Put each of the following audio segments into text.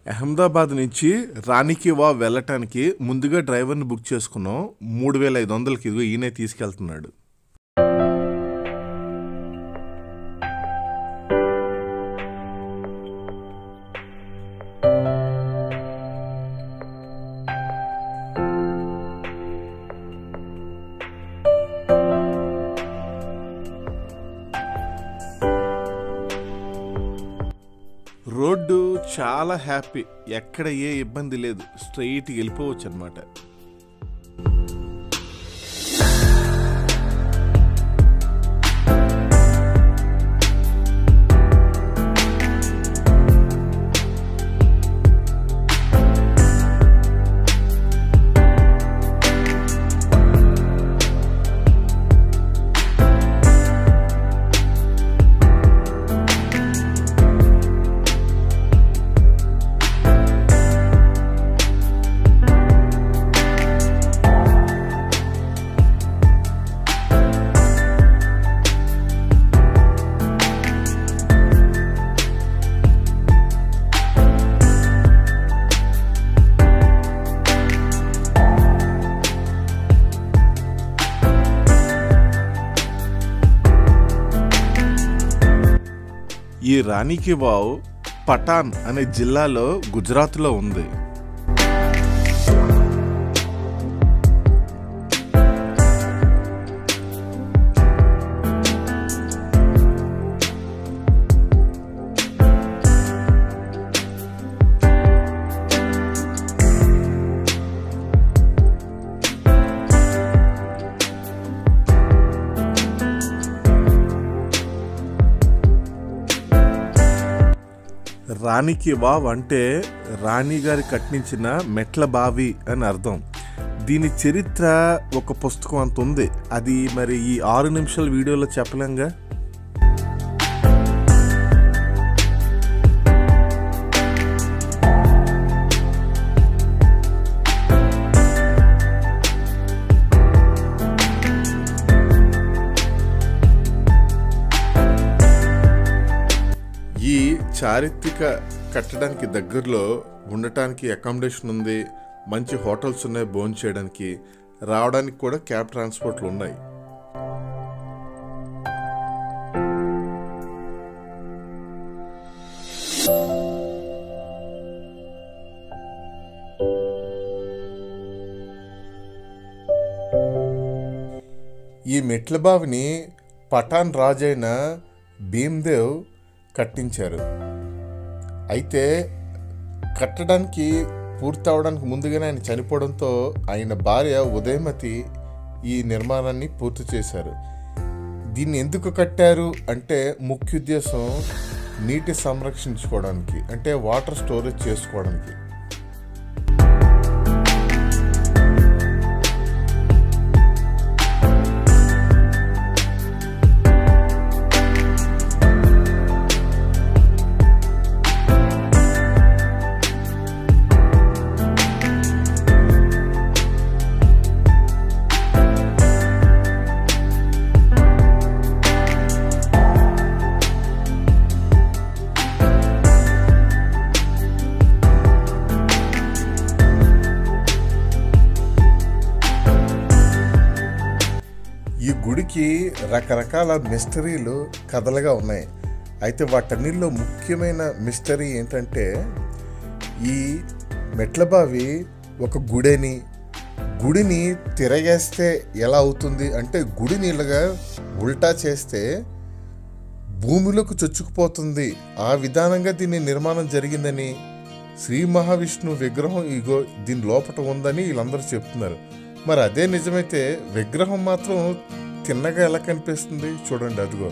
అహ్మదాబాద్ నుంచి రాణికి వావ్ వెళ్ళటానికి ముందుగా డ్రైవర్ని బుక్ చేసుకున్నాం. 3500కి ఇదిగో ఈయనే తీసుకెళ్తున్నాడు. రోడ్డు చాలా హ్యాపీ, ఎక్కడ ఏ ఇబ్బంది లేదు, స్ట్రైట్గా వెళ్ళిపోవచ్చు అనమాట. ఈ రాణికి వావ్ పఠాన్ అనే జిల్లాలో గుజరాత్లో ఉంది. రాణికి వావ్ అంటే రాణి గారి కట్టించిన మెట్ల బావి అని అర్థం. దీని చరిత్ర ఒక పుస్తకం అంత ఉంది, అది మరి ఈ 6 నిమిషాల వీడియోలో చెప్పలేంగా. ఈ చారిత్రక కట్టడానికి దగ్గరలో ఉండటానికి అకామిడేషన్ ఉంది, మంచి హోటల్స్ ఉన్నాయి, భోజనం చేయడానికి, రావడానికి కూడా క్యాబ్ ట్రాన్స్పోర్ట్లు ఉన్నాయి. ఈ మెట్ల బావిని పఠాన్ రాజైన భీమ్దేవ్ కట్టించారు. అయితే కట్టడానికి పూర్తవడానికి ముందుగానే ఆయన చనిపోవడంతో ఆయన భార్య ఉదయమతి ఈ నిర్మాణాన్ని పూర్తి చేశారు. దీన్ని ఎందుకు కట్టారు అంటే ముఖ్య ఉద్దేశం నీటి సంరక్షించుకోవడానికి, అంటే వాటర్ స్టోరేజ్ చేసుకోవడానికి. ఈ గుడికి రకరకాల మిస్టరీలు కథలుగా ఉన్నాయి. అయితే వాటన్నిటిలో ముఖ్యమైన మిస్టరీ ఏంటంటే ఈ మెట్లబావి ఒక గుడిని తిరగేస్తే ఎలా అవుతుంది అంటే గుడిని ఇలాగా ఉల్టా చేస్తే భూమిలోకి చొచ్చుకుపోతుంది, ఆ విధానంగా దీని నిర్మాణం జరిగిందని, శ్రీ మహావిష్ణు విగ్రహం ఇగో దీని లోపల ఉందని వీళ్ళందరూ చెప్తున్నారు. మరి అదే నిజమైతే విగ్రహం మాత్రం తిన్నగా ఎలా కనిపిస్తుంది చూడండి, అదిగో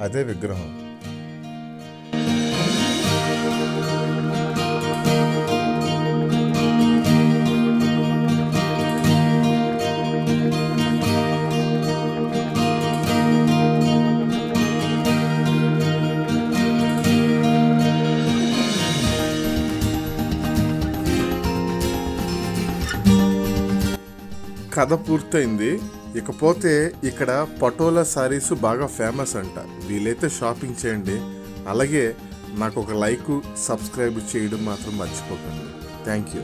అదే విగ్రహం. కథ పూర్తయింది. ఇకపోతే ఇక్కడ పటోలా సారీస్ బాగా ఫేమస్ అంట, వీలైతే షాపింగ్ చేయండి. అలాగే నాకు ఒక లైక్, సబ్స్క్రైబ్ చేయడం మాత్రం మర్చిపోకండి. Thank you.